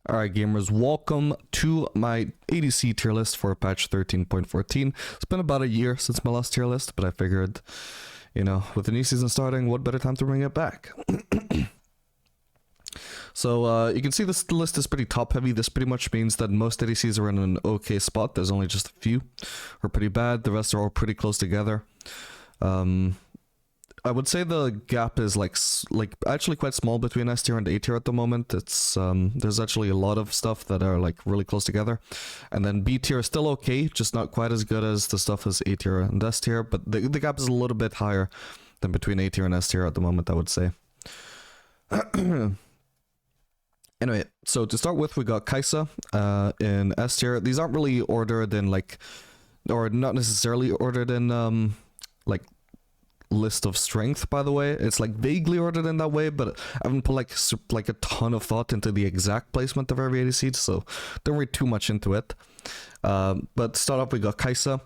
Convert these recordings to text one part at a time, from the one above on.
Alright gamers, welcome to my ADC tier list for patch 13.14. It's been about a year since my last tier list, but I figured, you know, with the new season starting, what better time to bring it back? So you can see this list is pretty top heavy. This pretty much means that most ADCs are in an okay spot. There's only just a few who are pretty bad. The rest are all pretty close together. I would say the gap is like actually quite small between S tier and A tier at the moment. It's there's actually a lot of stuff that are like really close together, and then B tier is still okay, just not quite as good as the stuff as A tier and S tier. But the gap is a little bit higher than between A tier and S tier at the moment, I would say. Anyway, so to start with, we got Kaiser in S tier. These aren't really ordered in like, or not necessarily ordered in like list of strength, by the way. It's like vaguely ordered in that way, but I haven't put like a ton of thought into the exact placement of every ADC, so don't read too much into it. But to start off, we got Kaiser,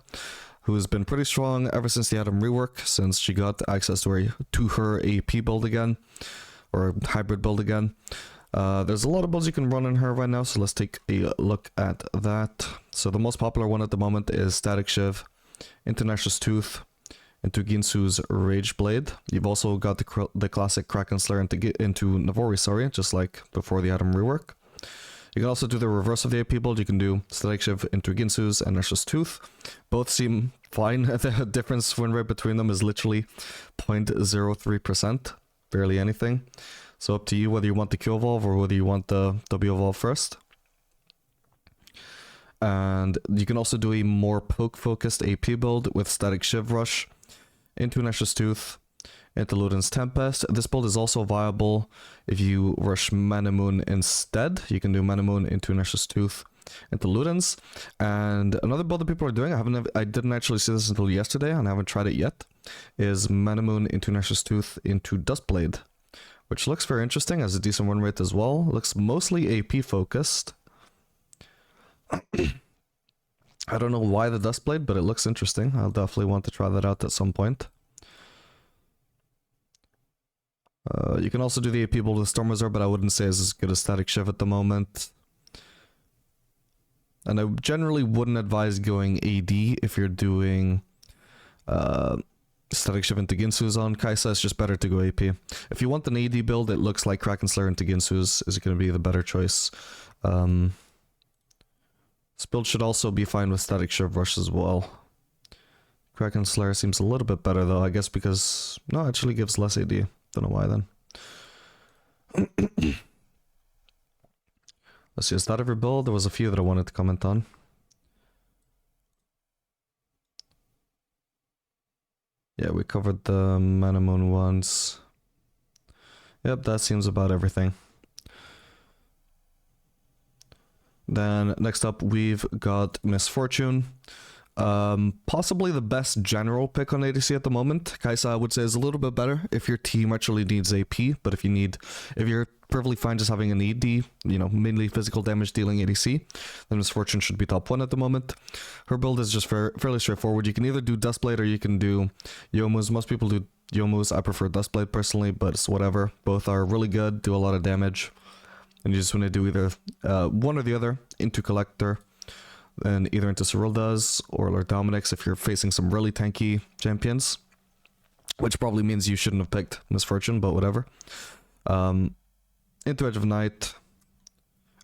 who's been pretty strong ever since the Atom rework, since she got access to her AP build again, or hybrid build again. There's a lot of builds you can run in her right now, so let's take a look at that. So the most popular one at the moment is Static Shiv into Nash's Tooth, into Ginsu's Rage Blade. You've also got the classic Kraken Slayer into Navori, sorry, just like before the Atom rework. You can also do the reverse of the AP build. You can do Static Shiv into Ginsu's and Nash's Tooth. Both seem fine. The difference win rate between them is literally 0.03%, barely anything. So up to you whether you want the Q evolve or whether you want the W evolve first. And you can also do a more poke focused AP build with Static Shiv Rush into Nash's Tooth, into Luden's Tempest. This build is also viable if you rush Mana Moon instead. You can do Mana Moon into Nash's Tooth, into Luden's. And another build that people are doing, I didn't actually see this until yesterday and I haven't tried it yet, is Mana Moon into Nash's Tooth into Dustblade, which looks very interesting, has a decent win rate as well. Looks mostly AP focused. I don't know why the Dustblade, but it looks interesting. I'll definitely want to try that out at some point. You can also do the AP build with Storm Wizard, but I wouldn't say it's as good as Static Shiv at the moment. And I generally wouldn't advise going AD if you're doing Static Shiv into Ginsu's on Kaiser. It's just better to go AP. If you want an AD build, it looks like Kraken Slayer into Ginsu's is going to be the better choice. This build should also be fine with Static Shiv Rush as well. Kraken Slayer seems a little bit better though, I guess because... No, it actually gives less AD. Don't know why then. Let's see, is that every build? There was a few that I wanted to comment on. Yeah, we covered the Mana Moon ones. Yep, that seems about everything. Then next up we've got Misfortune. Possibly the best general pick on ADC at the moment. Kaiser I would say is a little bit better if your team actually needs AP, but if you're perfectly fine just having an AD, you know, mainly physical damage dealing ADC, then Misfortune should be top 1 at the moment. Her build is just fairly straightforward. You can either do Dustblade or you can do Youmuu's. Most people do Youmuu's. I prefer Dustblade personally, but it's whatever. Both are really good, do a lot of damage. And you just want to do either one or the other into Collector, and either into Rolanda's or Lord Dominic's if you're facing some really tanky champions, which probably means you shouldn't have picked Misfortune, but whatever. Into Edge of Night,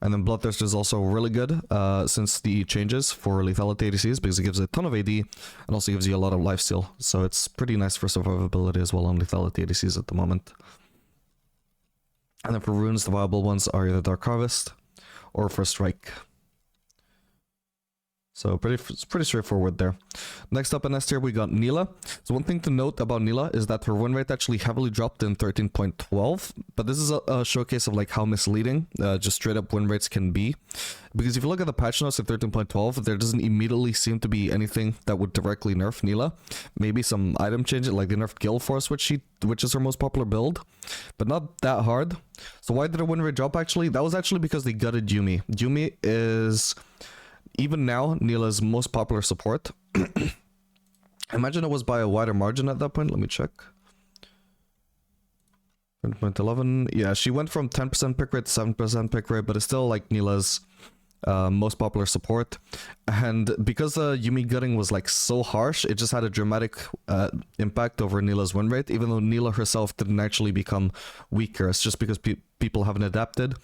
and then Bloodthirst is also really good since the changes for lethality ADCs, because it gives a ton of AD and also gives you a lot of lifesteal, so it's pretty nice for survivability as well on lethality ADCs at the moment. And then for runes, the viable ones are either Dark Harvest or First Strike. So pretty straightforward there. Next up in S tier we got Nila. So one thing to note about Nila is that her win rate actually heavily dropped in 13.12, but this is a showcase of like how misleading just straight up win rates can be. Because if you look at the patch notes at 13.12, there doesn't immediately seem to be anything that would directly nerf Nila. Maybe some item changes, like they nerfed Gale Force, which is her most popular build, but not that hard. So why did her win rate drop actually? That was actually because they gutted Yuumi. Yuumi is... even now, Nila's most popular support. I imagine it was by a wider margin at that point. Let me check. 10.11. Yeah, she went from 10% pick rate to 7% pick rate, but it's still like Nila's most popular support. And because the Yuumi gutting was like so harsh, it just had a dramatic impact over Nila's win rate, even though Nila herself didn't actually become weaker. It's just because people haven't adapted.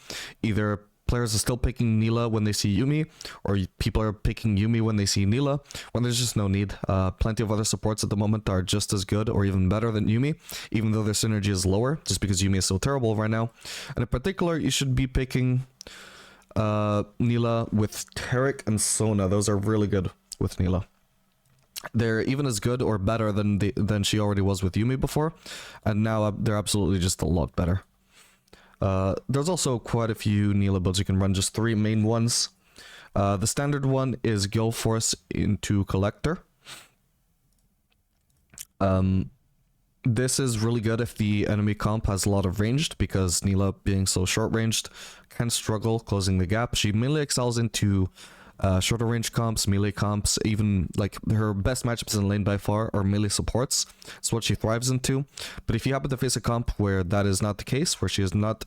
Either players are still picking Nila when they see Yuumi, or people are picking Yuumi when they see Nila, when there's just no need. Plenty of other supports at the moment are just as good or even better than Yuumi, even though their synergy is lower, just because Yuumi is so terrible right now. And in particular, you should be picking Nila with Taric and Sona. Those are really good with Nila. They're even as good or better than she already was with Yuumi before, and now they're absolutely just a lot better. There's also quite a few Nila builds you can run, just 3 main ones. The standard one is Gale Force into Collector. This is really good if the enemy comp has a lot of ranged, because Nila, being so short ranged, can struggle closing the gap. She mainly excels into shorter range comps, melee comps, even like her best matchups in lane by far are melee supports. It's what she thrives into. But if you happen to face a comp where that is not the case, where she is not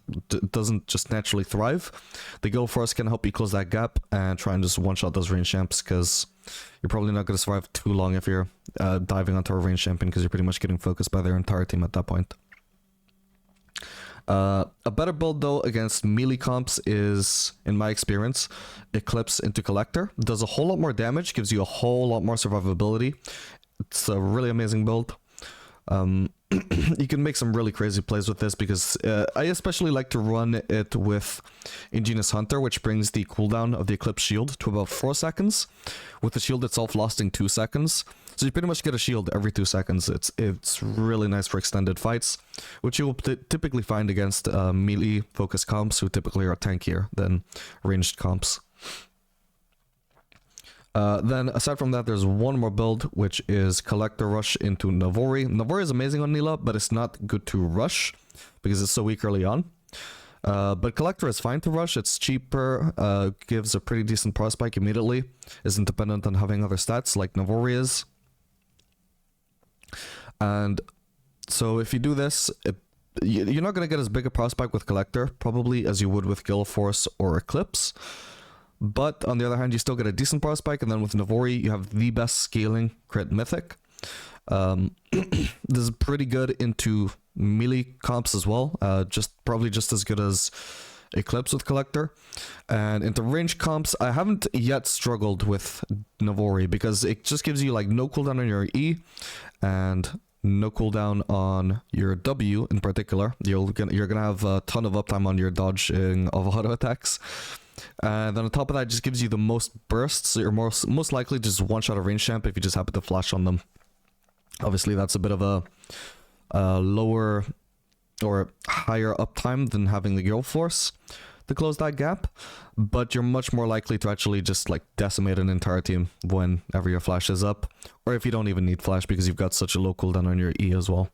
doesn't just naturally thrive, the Gale Force can help you close that gap and try and just one-shot those range champs, because you're probably not going to survive too long if you're diving onto a range champion, because you're pretty much getting focused by their entire team at that point. A better build though against melee comps is, in my experience, Eclipse into Collector. Does a whole lot more damage, gives you a whole lot more survivability. It's a really amazing build. You can make some really crazy plays with this, because I especially like to run it with Ingenious Hunter, which brings the cooldown of the Eclipse shield to about 4 seconds, with the shield itself lasting 2 seconds. So you pretty much get a shield every 2 seconds. It's really nice for extended fights, which you will typically find against melee focused comps who typically are tankier than ranged comps. Then aside from that, there's one more build, which is Collector Rush into Navori. Navori is amazing on Nila, but it's not good to rush because it's so weak early on. But Collector is fine to rush. It's cheaper, gives a pretty decent pro spike immediately, isn't dependent on having other stats like Navori is. And so if you do this, you're not going to get as big a pro spike with Collector probably as you would with Gale Force or Eclipse. But on the other hand, you still get a decent pro spike, and then with Navori, you have the best scaling crit mythic. This is pretty good into melee comps as well, probably just as good as Eclipse with Collector. And into range comps, I haven't yet struggled with Navori, because it just gives you like no cooldown on your E and no cooldown on your W in particular. You're gonna have a ton of uptime on your dodging of auto attacks. And then on top of that, it just gives you the most bursts, so you're most likely just one-shot a range champ if you just happen to flash on them. Obviously, that's a bit of a lower or higher uptime than having the Gale Force to close that gap, but you're much more likely to actually just like decimate an entire team whenever your flash is up, or if you don't even need flash because you've got such a low cooldown on your E as well.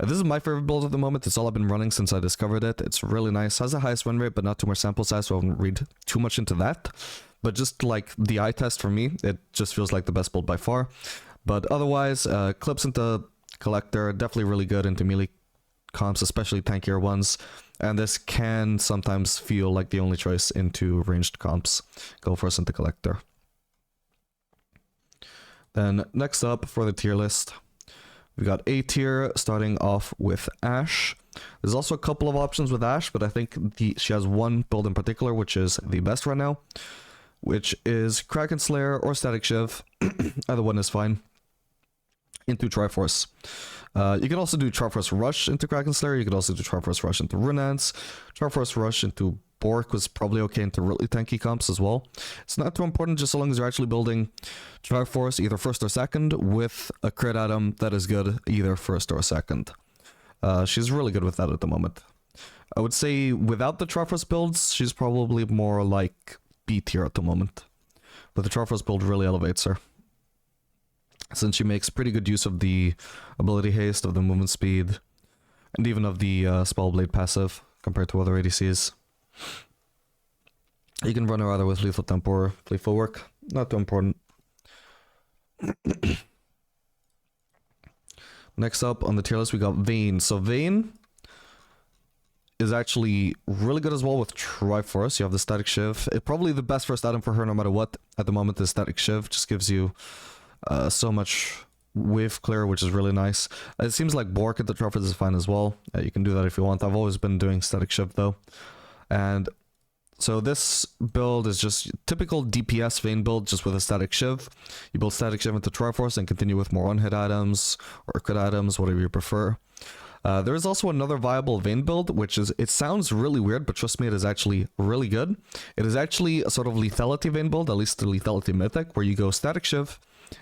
This is my favorite build at the moment. It's all I've been running since I discovered it. It's really nice. Has the highest win rate, but not too much sample size, so I won't read too much into that. But just like the eye test for me, it just feels like the best build by far. But otherwise, Clips into Collector, definitely really good into melee comps, especially tankier ones. And this can sometimes feel like the only choice into ranged comps. Go for us into Collector. Then next up for the tier list, we got A tier, starting off with Ashe. There's also a couple of options with Ashe, but I think she has one build in particular, which is the best right now, which is Kraken Slayer or Static Shiv. Either one is fine. Into Triforce. You can also do Triforce Rush into Kraken Slayer. You could also do Triforce Rush into Runaan's. Triforce Rush into Bork was probably okay into really tanky comps as well. It's not too important, just so long as you're actually building Triforce either first or second with a crit item that is good either first or second. She's really good with that at the moment. I would say without the Triforce builds, she's probably more like B tier at the moment. But the Triforce build really elevates her, since she makes pretty good use of the ability haste, of the movement speed, and even of the Spellblade passive compared to other ADCs. You can run her either with Lethal Tempo or Playful Work. Not too important. Next up on the tier list, we got Vayne. So Vayne is actually really good as well with Triforce. You have the Static Shiv. Probably the best first item for her no matter what at the moment is Static Shiv. Just gives you so much wave clear, which is really nice. It seems like Bork at the Triforce is fine as well. You can do that if you want. I've always been doing Static Shiv though. And so this build is just typical DPS Vayne build, just with a Static Shiv. You build Static Shiv into Triforce and continue with more one-hit items or crit items, whatever you prefer. There is also another viable Vayne build, which is, it sounds really weird, but trust me, it is actually really good. It is actually a sort of lethality Vayne build, at least the lethality mythic, where you go Static Shiv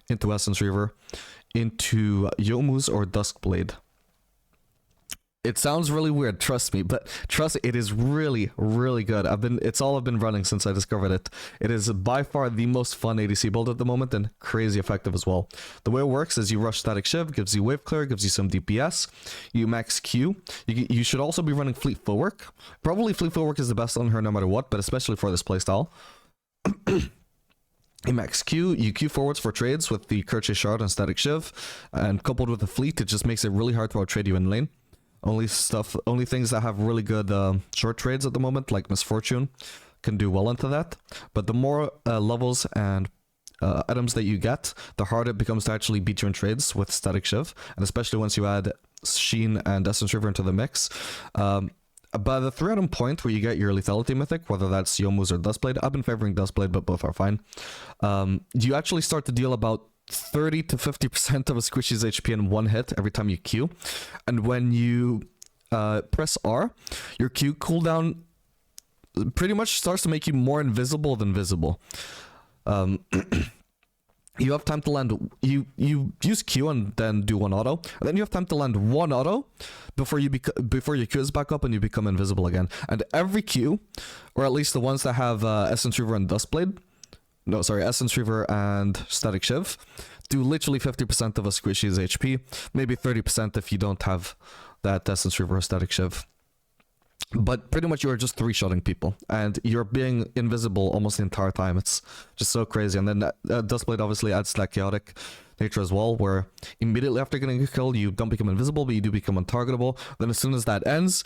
into Essence Reaver, into Yomu's or Duskblade. It sounds really weird, trust me, but trust me, it is really, really good. It's all I've been running since I discovered it. It is by far the most fun ADC build at the moment and crazy effective as well. The way it works is you rush Static Shiv, gives you wave clear, gives you some DPS, you max Q. You should also be running Fleet Footwork. Probably Fleet Footwork is the best on her no matter what, but especially for this playstyle. You max Q, you Q forwards for trades with the Kerche Shard and Static Shiv, and coupled with the Fleet, it just makes it really hard to outtrade you in lane. Only things that have really good short trades at the moment, like Misfortune, can do well into that. But the more levels and items that you get, the harder it becomes to actually beat you in trades with Static Shiv, and especially once you add Sheen and Essence River into the mix. By the 3-item point where you get your lethality mythic, whether that's Yomu's or Duskblade, I've been favoring Duskblade, but both are fine. You actually start to deal about 30 to 50% of a squishy's HP in one hit every time you Q. And when you press R, your Q cooldown pretty much starts to make you more invisible than visible. You have time to land, you use Q and then do one auto, and then you have time to land one auto before your Q is back up and you become invisible again. And every Q, or at least the ones that have Essence Reaver and Duskblade, no, sorry, Essence Reaver and Static Shiv, do literally 50% of a squishy's HP, maybe 30% if you don't have that Essence Reaver or Static Shiv. But pretty much you're just three-shotting people, and you're being invisible almost the entire time. It's just so crazy. And then Duskblade obviously adds that chaotic nature as well, where immediately after getting a kill, you don't become invisible, but you do become untargetable. Then as soon as that ends,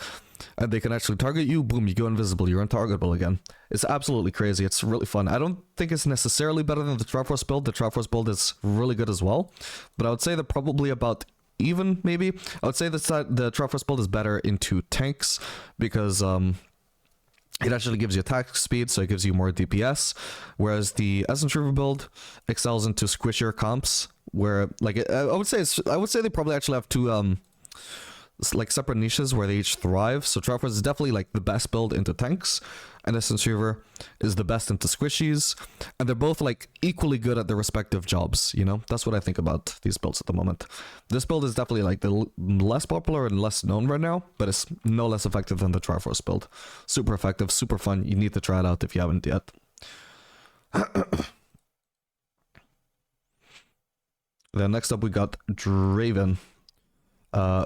and they can actually target you, boom, you go invisible, you're untargetable again. It's absolutely crazy. It's really fun. I don't think it's necessarily better than the Triforce build. The Triforce build is really good as well, but I would say they're probably about even, maybe. I would say that the Triforce build is better into tanks, because it actually gives you attack speed, so it gives you more DPS, whereas the Essence Reaver build excels into squishier comps, where like I would say they probably actually have two like separate niches where they each thrive. So Triforce is definitely like the best build into tanks, and Essence Reaver is the best into squishies, and they're both like equally good at their respective jobs, you know? That's what I think about these builds at the moment. This build is definitely like the less popular and less known right now, but it's no less effective than the Triforce build. Super effective, super fun. You need to try it out if you haven't yet. Then next up we got Draven,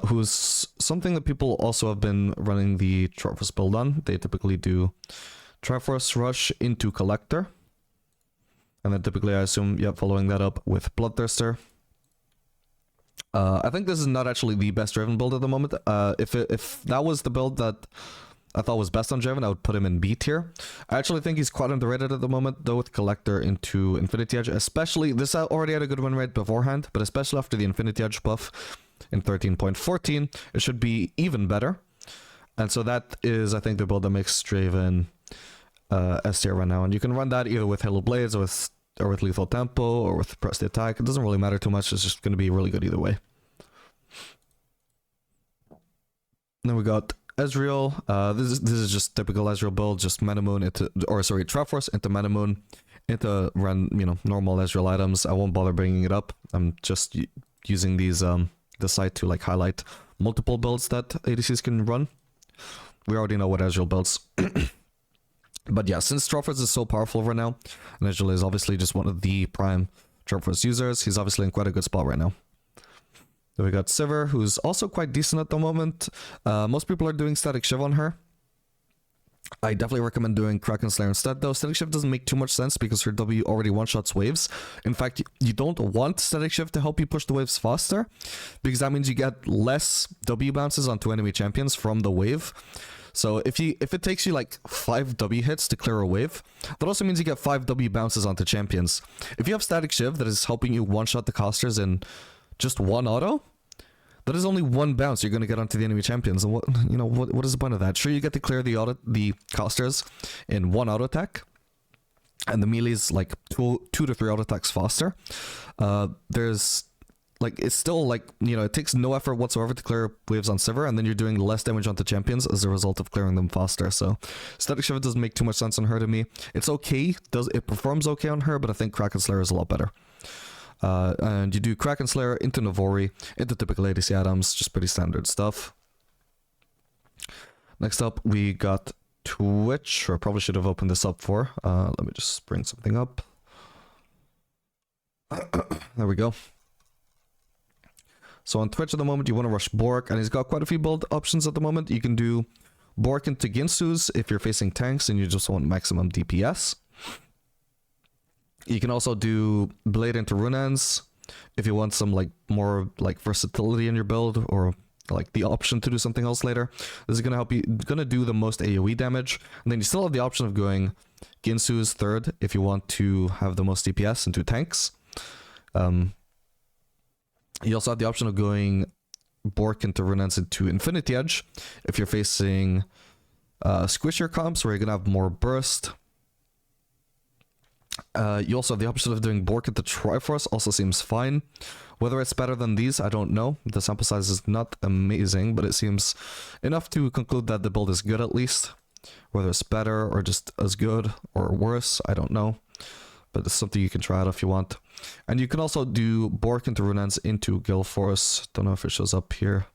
who's something that people also have been running the Triforce build on. They typically do Triforce Rush into Collector, and then typically I assume, yeah, following that up with Bloodthirster. I think this is not actually the best Draven build at the moment. If that was the build that I thought was best on Draven, I would put him in B tier. I actually think he's quite underrated at the moment, though, with Collector into Infinity Edge. Especially, this already had a good win rate beforehand, but especially after the Infinity Edge buff in 13.14, it should be even better. And so that is, I think, the build that makes Draven S tier right now. And you can run that either with Halo Blades or with Lethal Tempo or with Press the Attack. It doesn't really matter too much. It's just going to be really good either way. Then we got Ezreal. This is just typical Ezreal build, just Metamoon into, or sorry, Triforce into Metamoon into run, you know, normal Ezreal items. I won't bother bringing it up. I'm just using these the site to like highlight multiple builds that ADCs can run. We already know what Ezreal builds. But yeah, since Triforce is so powerful right now, and Ezreal is obviously just one of the prime Triforce users, he's obviously in quite a good spot right now. Then we got Sivir, who's also quite decent at the moment. Most people are doing Static Shiv on her. I definitely recommend doing Kraken Slayer instead, though. Static Shiv doesn't make too much sense because her W already one-shots waves. In fact, you don't want Static Shiv to help you push the waves faster, because that means you get less W bounces onto enemy champions from the wave. So if it takes you like 5 W hits to clear a wave, that also means you get 5 W bounces onto champions. If you have Static Shiv that is helping you one-shot the casters in just one auto, that is only 1 bounce you're going to get onto the enemy champions. And what is the point of that? Sure, you get to clear the casters in 1 auto attack, and the melee is like 2 to 3 auto attacks faster. There's like, it's still like, it takes no effort whatsoever to clear waves on Sivir, and then you're doing less damage onto champions as a result of clearing them faster. So Static Shiv doesn't make too much sense on her to me. It's okay, it performs okay on her, but I think Kraken Slayer is a lot better. And you do Kraken Slayer into Navori, into typical ADC items, just pretty standard stuff. Next up, we got Twitch, or I probably should have opened this up for. Let me just bring something up. There we go. So on Twitch at the moment, you want to rush Bork, and he's got quite a few build options at the moment. You can do Bork into Ginsu's if you're facing tanks and you just want maximum DPS. You can also do Blade into Runaan's if you want some like more like versatility in your build, or like the option to do something else later. This is gonna help you, gonna do the most AoE damage, and then you still have the option of going Ginsu's third if you want to have the most DPS into tanks. You also have the option of going Bork into Runaan's into Infinity Edge if you're facing squishier comps where you're gonna have more burst. You also have the option of doing Bork into Triforce, also seems fine. Whether it's better than these, I don't know. The sample size is not amazing, but it seems enough to conclude that the build is good at least. Whether it's better or just as good or worse, I don't know. But it's something you can try out if you want. And you can also do Bork into Runaan's into Galeforce. Don't know if it shows up here.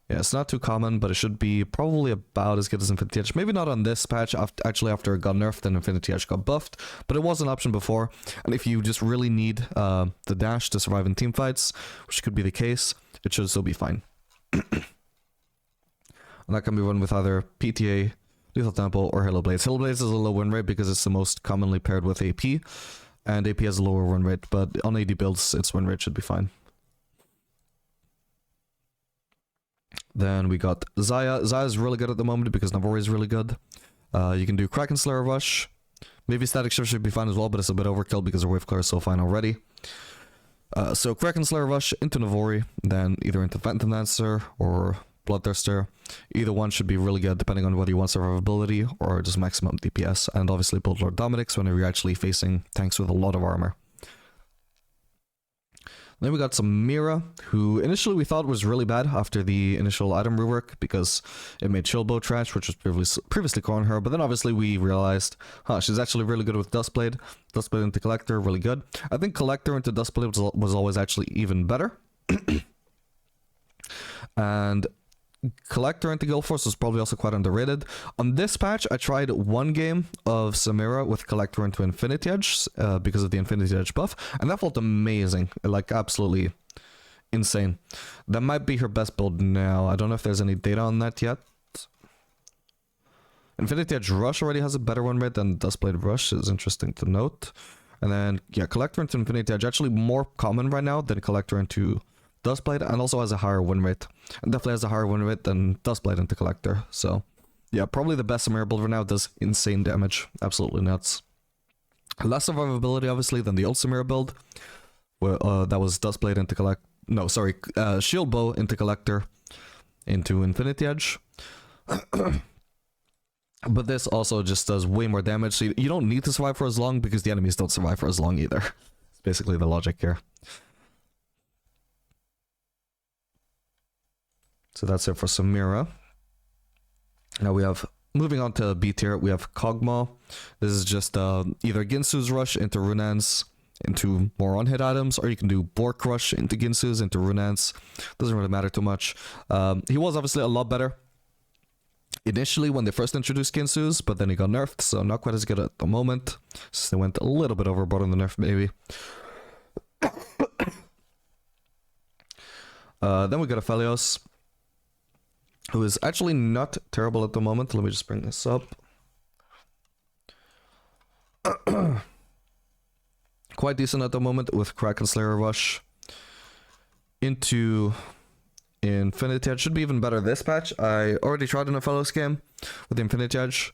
Yeah, it's not too common, but it should be probably about as good as Infinity Edge. Maybe not on this patch, actually after it got nerfed and Infinity Edge got buffed, but it was an option before. And if you just really need the dash to survive in teamfights, which could be the case, it should still be fine. And that can be run with either PTA, Lethal Tempo, or Halo Blades. Halo Blades is a low win rate because it's the most commonly paired with AP, and AP has a lower win rate, but on AD builds, its win rate should be fine. Then we got Xayah. Xayah is really good at the moment because Navori is really good. You can do Kraken Slayer Rush. Maybe Static Shift should be fine as well, but it's a bit overkill because her wave clear is so fine already. So Kraken Slayer Rush into Navori, then either into Phantom Dancer or Bloodthirster. Either one should be really good depending on whether you want survivability or just maximum DPS. And obviously build Lord Dominic's whenever you're actually facing tanks with a lot of armor. Then we got Samira, who initially we thought was really bad after the initial item rework because it made Shieldbow trash, which was previously calling her. But then obviously we realized, she's actually really good with Dustblade. Dustblade into Collector, really good. I think Collector into Dustblade was always actually even better. And Collector into Galeforce was probably also quite underrated. On this patch, I tried one game of Samira with Collector into Infinity Edge because of the Infinity Edge buff, and that felt amazing, like absolutely insane. That might be her best build now. I don't know if there's any data on that yet. Infinity Edge Rush already has a better win rate than Dustblade Rush, is interesting to note. And then, yeah, Collector into Infinity Edge, actually more common right now than Collector into Dustblade, and also has a higher win rate. And definitely has a higher win rate than Dustblade into Collector. So, yeah, probably the best Samira build right now. Does insane damage. Absolutely nuts. Less survivability, obviously, than the old Samira build. Where, that was Dustblade into Collector. No, sorry. Shield Bow into Collector into Infinity Edge. But this also just does way more damage. So you don't need to survive for as long because the enemies don't survive for as long either. It's basically the logic here. So that's it for Samira. Now we have, moving on to B tier, we have Kog'Maw. This is just either Ginsu's Rush into Runaan's into more on-hit items, or you can do Bork Rush into Ginsu's into Runaan's. Doesn't really matter too much. He was obviously a lot better initially when they first introduced Ginsu's, but then he got nerfed, so not quite as good at the moment. So they went a little bit overboard on the nerf, maybe. Then we got Aphelios, who is actually not terrible at the moment. Let me just bring this up. Quite decent at the moment with Kraken Slayer Rush into Infinity Edge should be even better this patch. I already tried in a Fellows game with the Infinity Edge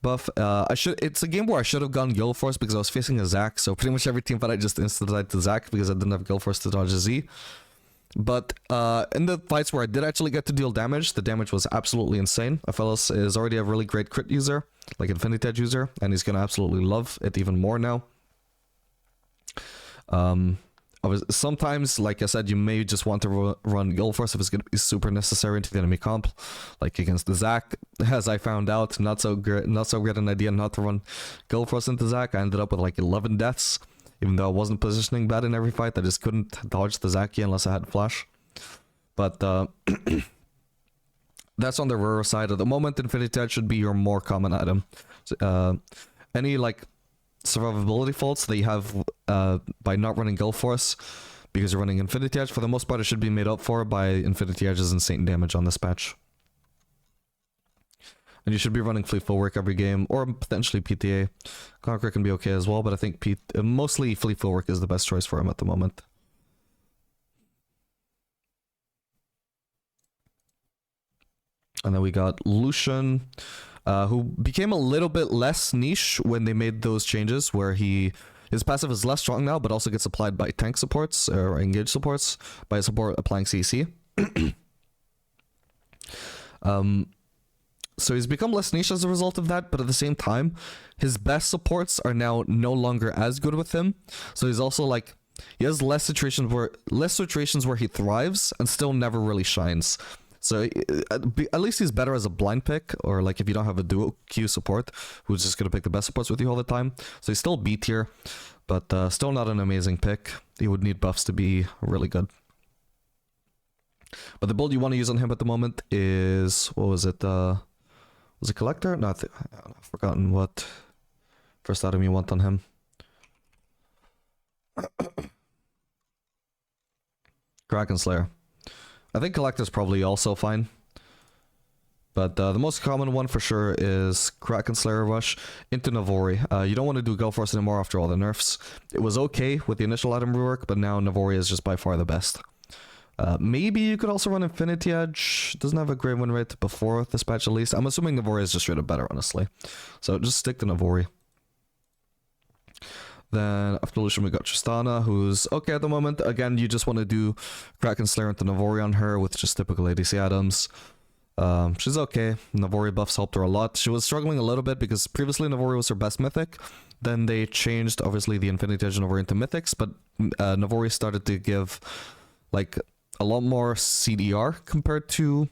buff. It's a game where I should have gone Guild Force because I was facing a Zac, so pretty much every team fight I just insta-died to Zac because I didn't have Guild Force to dodge a Z. But in the fights where I did actually get to deal damage, the damage was absolutely insane. Fellows is already a really great crit user, like Infinity Edge user, and he's gonna absolutely love it even more now. Sometimes, like I said, you may just want to run Guild Force if it's going to be super necessary into the enemy comp, like against the Zac. As I found out, not so great an idea not to run Guild Force into Zac. I ended up with like 11 deaths, even though I wasn't positioning bad in every fight. I just couldn't dodge the Zac unless I had flash. But that's on the rare side. At the moment, Infinity Edge should be your more common item. Any like survivability faults that you have by not running Guild Force because you're running Infinity Edge, for the most part it should be made up for by Infinity Edge's insane damage on this patch. And you should be running Fleet Footwork every game, or potentially PTA. Conqueror can be okay as well, but I think mostly Fleet Footwork is the best choice for him at the moment. And then we got Lucian, who became a little bit less niche when they made those changes, where his passive is less strong now, but also gets applied by tank supports or engage supports by a support applying CC. So he's become less niche as a result of that, but at the same time, his best supports are now no longer as good with him. So he's also like, he has less situations where he thrives and still never really shines. So at least he's better as a blind pick, or like if you don't have a duo Q support who's just going to pick the best supports with you all the time. So he's still B tier, but still not an amazing pick. He would need buffs to be really good. But the build you want to use on him at the moment is, what was it? Was it Collector? No, I've forgotten what first item you want on him. Kraken Slayer. I think Collector's probably also fine. But the most common one for sure is Kraken Slayer Rush into Navori. You don't want to do Guild Force anymore after all the nerfs. It was okay with the initial item rework, but now Navori is just by far the best. Maybe you could also run Infinity Edge. Doesn't have a great win rate before this patch at least. I'm assuming Navori is just straight up better, honestly. So just stick to Navori. Then after Lucian we got Tristana, who's okay at the moment. Again, you just want to do Kraken Slayer into Navori on her with just typical ADC items. She's okay. Navori buffs helped her a lot. She was struggling a little bit because previously Navori was her best mythic. Then they changed, obviously, the Infinity Edge Navori into mythics, but Navori started to give like a lot more CDR compared to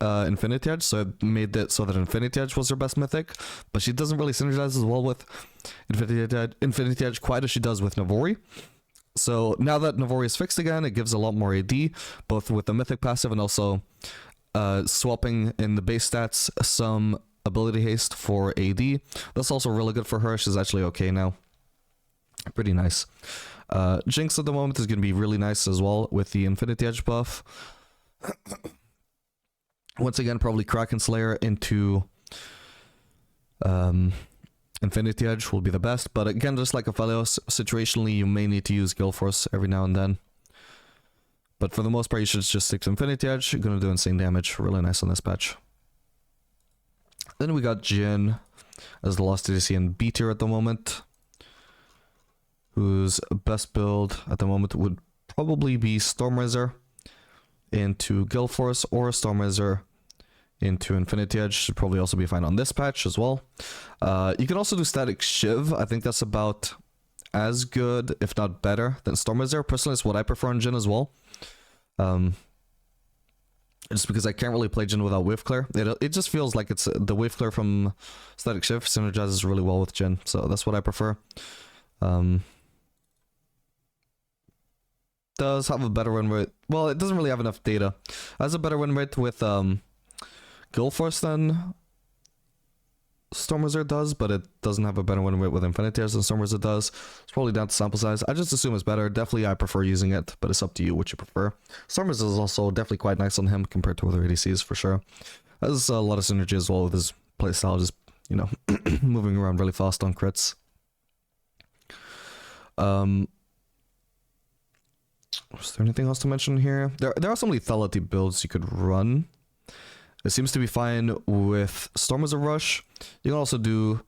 Infinity Edge, so it made it so that Infinity Edge was her best mythic, but she doesn't really synergize as well with Infinity Edge quite as she does with Navori. So now that Navori is fixed again, it gives a lot more AD, both with the mythic passive and also swapping in the base stats some ability haste for AD. That's also really good for her. She's actually okay now. Pretty nice. Jinx at the moment is going to be really nice as well with the Infinity Edge buff. Once again, probably Kraken Slayer into Infinity Edge will be the best. But again, just like Aphelios, situationally, you may need to use Guild Force every now and then. But for the most part, you should just stick to Infinity Edge. You're going to do insane damage. Really nice on this patch. Then we got Jhin as the last ADC in B tier at the moment, whose best build at the moment would probably be Stormrazor into Guild Force or Stormrazor into Infinity Edge. Should probably also be fine on this patch as well. You can also do Static Shiv. I think that's about as good, if not better, than Stormrazor. Personally, it's what I prefer on Jhin as well. Just because I can't really play Jhin without Wave Clear. It just feels like it's the Wave Clear from Static Shiv synergizes really well with Jhin, so that's what I prefer. Does have a better win rate. Well, it doesn't really have enough data. It has a better win rate with Guild Force than Stormrazor does, but it doesn't have a better win rate with Infinity Edge than Stormrazor does. It's probably down to sample size. I just assume it's better. Definitely I prefer using it, but it's up to you what you prefer. Stormrazor is also definitely quite nice on him compared to other ADCs for sure. Has a lot of synergy as well with his playstyle, just, you know, moving around really fast on crits. is there anything else to mention here? There are some lethality builds you could run. It seems to be fine with Storm as a rush. You can also do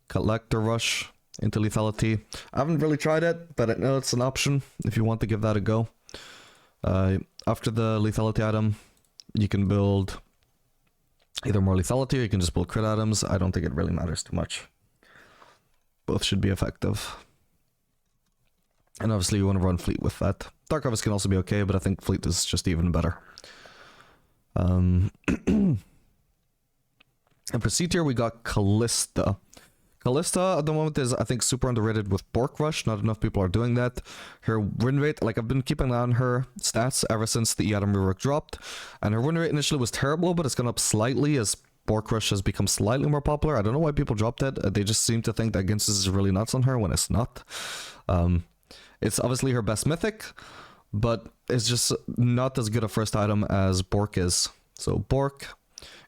Collector Rush into lethality. I haven't really tried it, but I know it's an option if you want to give that a go. After the lethality item, you can build either more lethality or you can just build crit items. I don't think it really matters too much. Both should be effective. And obviously you want to run Fleet with that. Dark Harvest can also be okay, but I think Fleet is just even better. And for C tier, we got Kalista. Kalista at the moment is, I think, super underrated with Bork Rush. Not enough people are doing that. Her win rate, like, I've been keeping an eye on her stats ever since the Adam rework dropped. And her win rate initially was terrible, but it's gone up slightly as Bork Rush has become slightly more popular. I don't know why people dropped it. They just seem to think that Ginsus is really nuts on her when it's not. It's obviously her best mythic, but it's just not as good a first item as Bork is. So Bork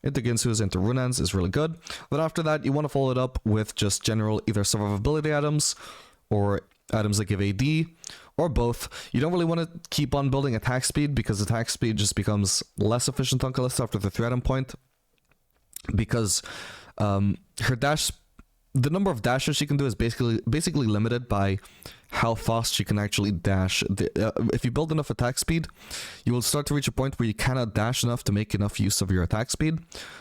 into Ginsus into Runans is really good. Then after that, you want to follow it up with just general either survivability items or items that give AD or both. You don't really want to keep on building attack speed because attack speed just becomes less efficient on Kalista after the 3 item point, because her dash, the number of dashes she can do is basically limited by how fast she can actually dash. If you build enough attack speed, you will start to reach a point where you cannot dash enough to make enough use of your attack speed.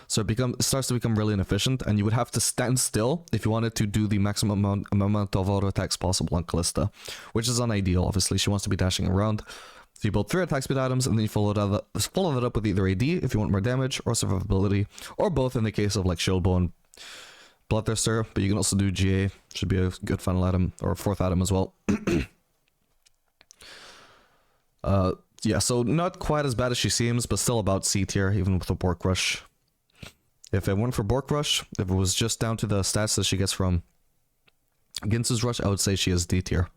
So it starts to become really inefficient, and you would have to stand still if you wanted to do the maximum amount of auto attacks possible on Kalista, which is unideal. Obviously, she wants to be dashing around. So you build 3 attack speed items, and then you follow that up with either AD if you want more damage, or survivability, or both in the case of like Shieldbow and Bloodthirster, but you can also do GA, should be a good final item, or 4th item as well. Yeah, so not quite as bad as she seems, but still about C tier, even with the Bork Rush. If it weren't for Bork Rush, if it was just down to the stats that she gets from Ginsu's Rush, I would say she is D tier.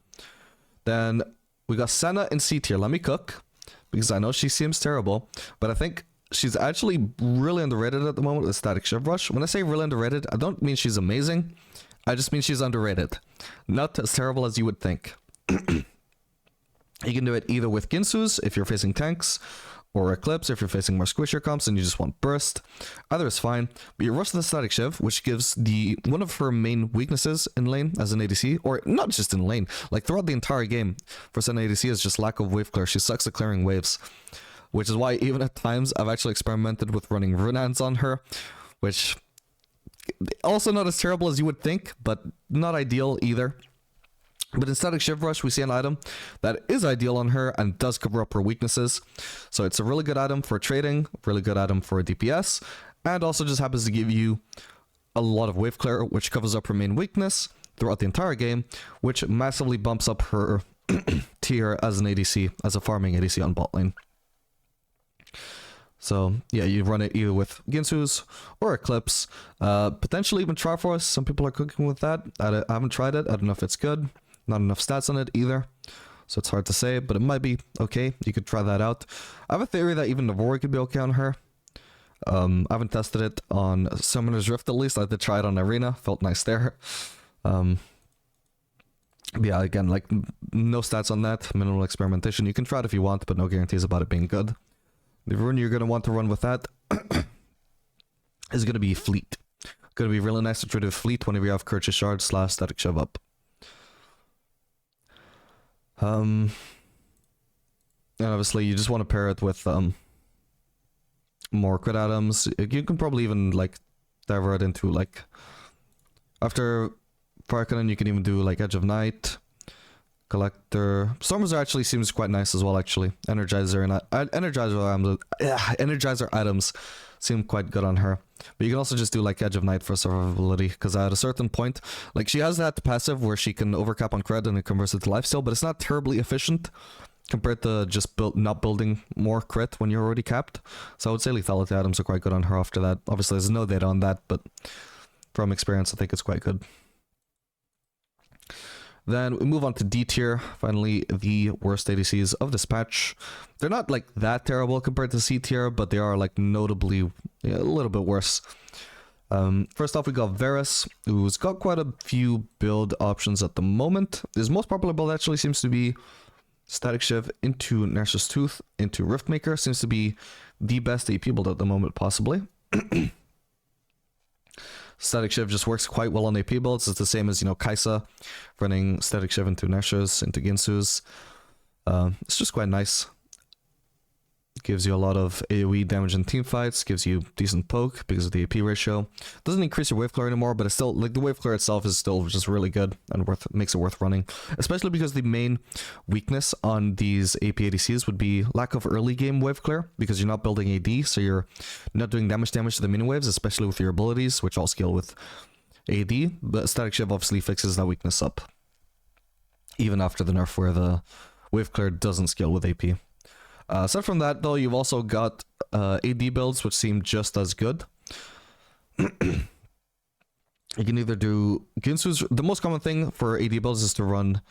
Then we got Senna in C tier. Let me cook, because I know she seems terrible, but I think she's actually really underrated at the moment with Static Shiv Rush. When I say really underrated, I don't mean she's amazing. I just mean she's underrated. Not as terrible as you would think. You can do it either with Ginsu's if you're facing tanks, or Eclipse if you're facing more squishier comps and you just want burst. Either is fine, but you rush the Static Shiv, which gives one of her main weaknesses in lane as an ADC, or not just in lane, like throughout the entire game for Senna ADC is just lack of wave clear. She sucks at clearing waves. Which is why even at times I've actually experimented with running Runans on her, which also not as terrible as you would think, but not ideal either. But in Static Shiv Rush, we see an item that is ideal on her and does cover up her weaknesses. So it's a really good item for trading, really good item for DPS, and also just happens to give you a lot of wave clear, which covers up her main weakness throughout the entire game, which massively bumps up her tier as an ADC, as a farming ADC on bot lane. So yeah, you run it either with Ginsu's or Eclipse, potentially even Triforce. Some people are cooking with that. I haven't tried it. I don't know if it's good. Not enough stats on it either, so it's hard to say, but it might be okay. You could try that out. I have a theory that even Navori could be okay on her. I haven't tested it on Summoner's Rift at least. I did try it on Arena. Felt nice there. Yeah, again, like no stats on that. Minimal experimentation. You can try it if you want, but no guarantees about it being good. The rune you're going to want to run with that is going to be Fleet. Going to be really nice to trade with Fleet whenever you have Courteous Shard / Static Shove up. And obviously you just want to pair it with more crit items. You can probably even like divert into like after Fire Cannon you can even do like Edge of Night, Collector. Stormers actually seems quite nice as well, actually. Energizer items seem quite good on her. But you can also just do like Edge of Night for survivability, because at a certain point, like she has that passive where she can overcap on crit and it converts it to lifesteal, but it's not terribly efficient compared to just not building more crit when you're already capped. So I would say lethality items are quite good on her after that. Obviously there's no data on that, but from experience I think it's quite good. Then we move on to D tier, finally the worst ADCs of this patch. They're not like that terrible compared to C tier, but they are like notably a little bit worse. First off, we got Varus, who's got quite a few build options at the moment. His most popular build actually seems to be Static Shiv into Nurse's Tooth into Riftmaker seems to be the best AP build at the moment, possibly. Static Shiv just works quite well on AP builds. It's the same as, you know, Kaiser running Static Shiv into Nurse's, into Ginsu's. It's just quite nice. Gives you a lot of AoE damage in team fights, gives you decent poke because of the AP ratio. Doesn't increase your wave clear anymore, but it's still, like, the wave clear itself is still just really good and makes it worth running. Especially because the main weakness on these AP ADCs would be lack of early game wave clear, because you're not building AD, so you're not doing damage to the mini waves, especially with your abilities, which all scale with AD. But Static Shiv obviously fixes that weakness up, even after the nerf where the wave clear doesn't scale with AP. Aside from that, though, you've also got AD builds, which seem just as good. You can either do Ginsu's. The most common thing for AD builds is to run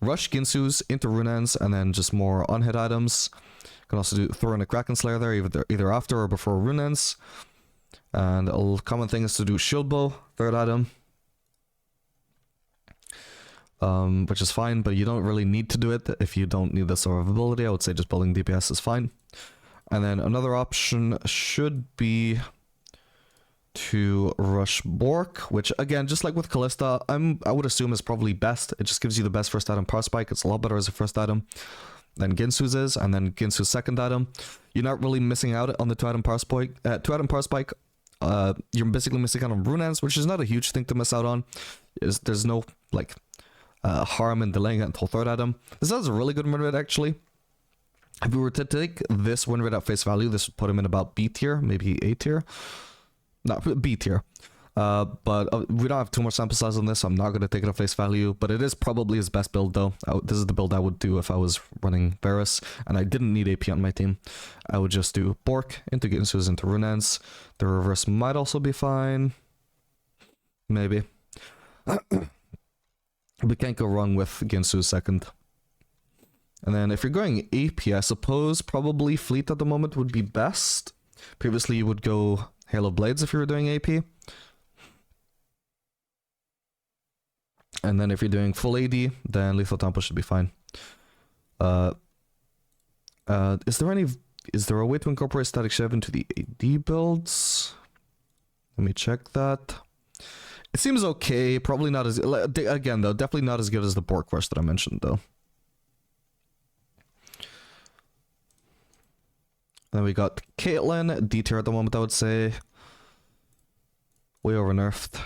Rush Ginsu's into Runaan's and then just more on-hit items. You can also throw in a Kraken Slayer there, either after or before Runaan's. And a common thing is to do Shield Bow, third item. Which is fine, but you don't really need to do it if you don't need this sort of ability. I would say just building DPS is fine. And then another option should be to rush Bork, which again, just like with Kalista, I would assume is probably best. It just gives you the best first item power spike. It's a lot better as a first item than Ginsu's is, and then Ginsu's second item. You're not really missing out on the 2-item power spike. You're basically missing out on Runaan's, which is not a huge thing to miss out on. There's no like harm in delaying it until third item. This has a really good win rate, actually. If we were to take this win rate at face value, this would put him in about B tier, maybe A tier. Not B tier. But we don't have too much sample size on this, so I'm not going to take it at face value. But it is probably his best build, though. This is the build I would do if I was running Varus, and I didn't need AP on my team. I would just do Bork into Ginsu's into Runaan's. The reverse might also be fine. Maybe. We can't go wrong with Ginsu's second. And then if you're going AP, I suppose probably Fleet at the moment would be best. Previously, you would go Halo Blades if you were doing AP. And then if you're doing full AD, then Lethal Tempo should be fine. Is there a way to incorporate Static Shiv into the AD builds? Let me check that. It seems okay, probably not as... Again, though, definitely not as good as the Bork Rush that I mentioned, though. Then we got Caitlyn, D tier at the moment, I would say. Way over nerfed.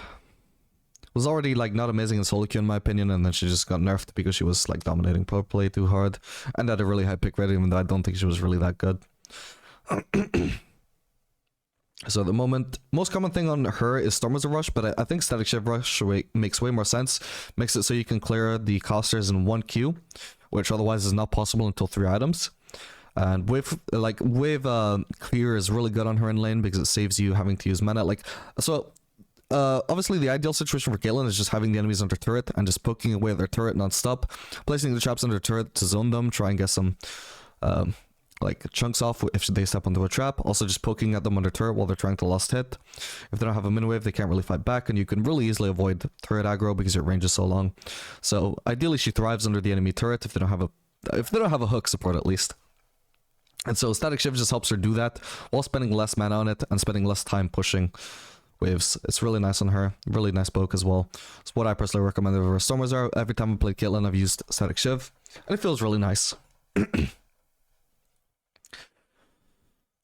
Was already, like, not amazing in solo queue, in my opinion, and then she just got nerfed because she was, like, dominating pro play too hard. And had a really high pick rate, even though I don't think she was really that good. So at the moment, most common thing on her is Stormwizard Rush, but I think Static Shiv Rush makes way more sense. Makes it so you can clear the casters in one queue, which otherwise is not possible until 3 items. And wave clear is really good on her in lane because it saves you having to use mana. Obviously the ideal situation for Caitlyn is just having the enemies under turret and just poking away at their turret non-stop, placing the traps under turret to zone them, try and get some chunks off if they step onto a trap. Also just poking at them under turret while they're trying to last hit. If they don't have a mini wave, they can't really fight back, and you can really easily avoid turret aggro because your range is so long. So ideally she thrives under the enemy turret if they don't have a hook support at least. And so Static Shiv just helps her do that while spending less mana on it and spending less time pushing waves. It's really nice on her. Really nice poke as well. It's what I personally recommend over Stormwizard. Every time I played Caitlyn, I've used Static Shiv, and it feels really nice.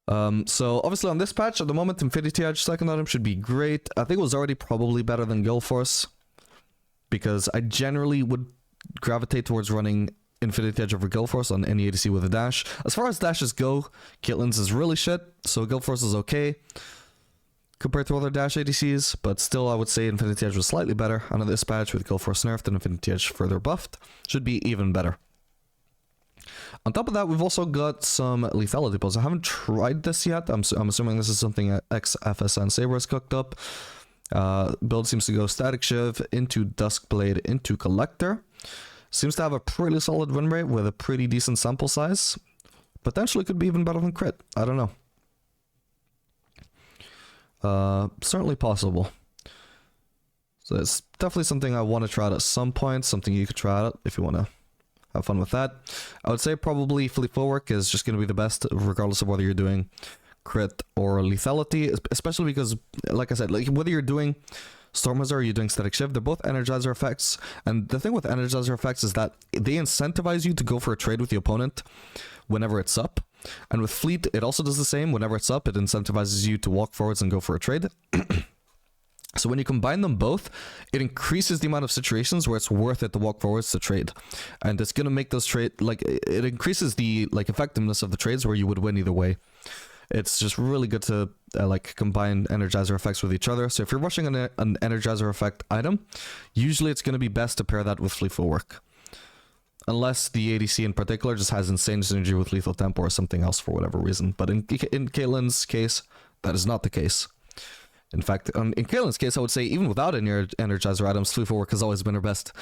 So obviously on this patch at the moment, Infinity Edge second item should be great. I think it was already probably better than Gale Force, because I generally would gravitate towards running Infinity Edge over Gale Force on any ADC with a dash. As far as dashes go, Caitlyn's is really shit, so Gale Force is okay compared to other dash ADCs, but still I would say Infinity Edge was slightly better, and on this patch with Gale Force nerfed and Infinity Edge further buffed, should be even better. On top of that, we've also got some lethality builds. I haven't tried this yet. I'm assuming this is something ex-FSN Saber has cooked up. Build seems to go Static Shiv into Duskblade into Collector. Seems to have a pretty solid win rate with a pretty decent sample size. Potentially could be even better than crit. I don't know. Certainly possible. So it's definitely something I want to try out at some point. Something you could try out if you want to have fun with that. I would say probably Fleet Footwork is just going to be the best, regardless of whether you're doing crit or lethality, especially because, like I said, like whether you're doing Stormwizard or you're doing Static Shift, they're both Energizer effects. And the thing with Energizer effects is that they incentivize you to go for a trade with the opponent whenever it's up. And with Fleet, it also does the same. Whenever it's up, it incentivizes you to walk forwards and go for a trade. So when you combine them both, it increases the amount of situations where it's worth it to walk forwards to trade. And it's going to make those trade, like, it increases the, like, effectiveness of the trades where you would win either way. It's just really good to, like, combine Energizer effects with each other. So if you're rushing an Energizer effect item, usually it's going to be best to pair that with Fleet Footwork. Unless the ADC in particular just has insane synergy with Lethal Tempo or something else for whatever reason. But in Caitlyn's case, that is not the case. In fact, in Caitlyn's case, I would say even without any Energizer items, Fleet Footwork has always been her best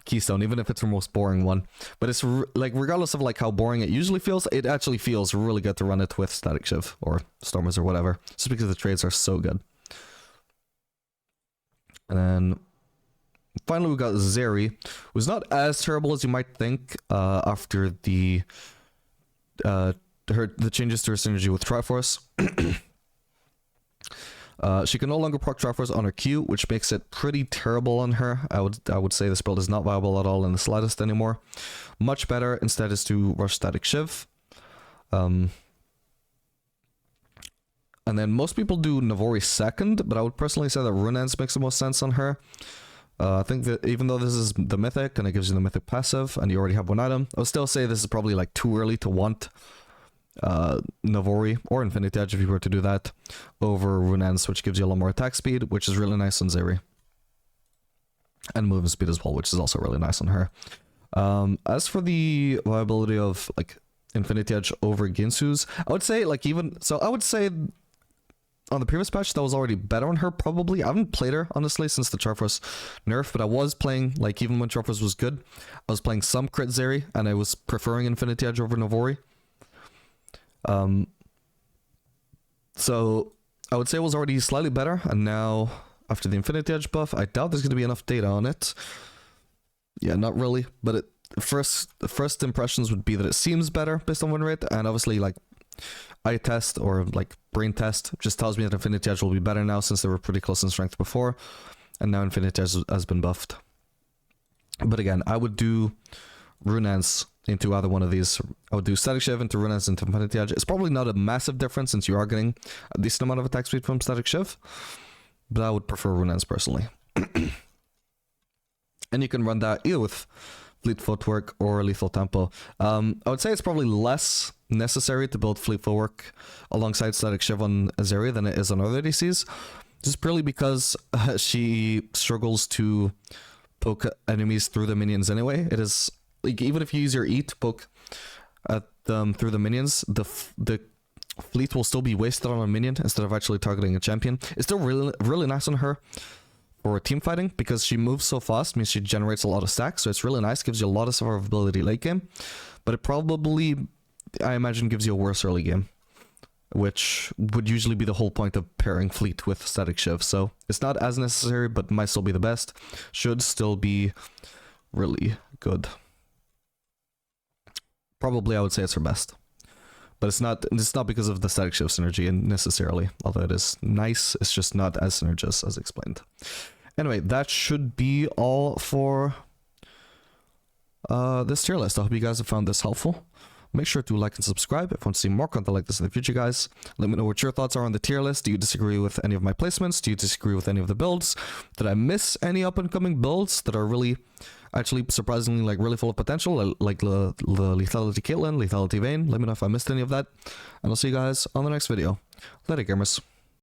keystone, even if it's her most boring one. But it's like, regardless of like how boring it usually feels, it actually feels really good to run it with Static Shiv or Stormers or whatever, just because the trades are so good. And then finally we got Zary, who's not as terrible as you might think after the changes to her synergy with Triforce. She can no longer proc Triforce on her Q, which makes it pretty terrible on her. I would say this build is not viable at all in the slightest anymore. Much better instead is to rush Static Shiv. And then most people do Navori second, but I would personally say that Runeance makes the most sense on her. I think that even though this is the Mythic and it gives you the Mythic passive and you already have one item, I would still say this is probably like too early to want Navori or Infinity Edge if you were to do that over Runeance, which gives you a lot more attack speed, which is really nice on Zary, and movement speed as well, which is also really nice on her. As for the viability of like Infinity Edge over Ginsu's, I would say like I would say on the previous patch that was already better on her probably. I haven't played her honestly since the Triforce nerf, but I was playing, like, even when Triforce was good, I was playing some crit Zary and I was preferring Infinity Edge over Navori. So I would say it was already slightly better, and now after the Infinity Edge buff, I doubt there's going to be enough data on it. Yeah, not really, but the first impressions would be that it seems better based on win rate, and obviously like eye test or like brain test just tells me that Infinity Edge will be better now since they were pretty close in strength before, and now Infinity Edge has been buffed. But again, I would do Runeance into either one of these. I would do Static Shiv into Runeance into Infinity Edge. It's probably not a massive difference since you are getting a decent amount of attack speed from Static Shiv, but I would prefer Runeance personally. And you can run that either with Fleet Footwork or Lethal Tempo. I would say it's probably less necessary to build Fleet Footwork alongside Static Shiv on Zary than it is on other ADCs, just purely because she struggles to poke enemies through the minions anyway. It is like, even if you use your E to poke at them through the minions, the fleet will still be wasted on a minion instead of actually targeting a champion. It's still really nice on her for team fighting because she moves so fast, means she generates a lot of stacks, so it's really nice, gives you a lot of survivability late game, but it probably, I imagine, gives you a worse early game, which would usually be the whole point of pairing Fleet with Static Shiv. So it's not as necessary, but might still be the best. Should still be really good. Probably I would say it's her best, but it's not because of the Static Shiv synergy necessarily, although it is nice. It's just not as synergist as explained. Anyway, that should be all for this tier list. I hope you guys have found this helpful. Make sure to like and subscribe if you want to see more content like this in the future, guys. Let me know what your thoughts are on the tier list. Do you disagree with any of my placements? Do you disagree with any of the builds? Did I miss any up and coming builds that are really, actually surprisingly, like really full of potential, like the Lethality Caitlyn, Lethality Vayne? Let me know if I missed any of that, and I'll see you guys on the next video. Later, gamers.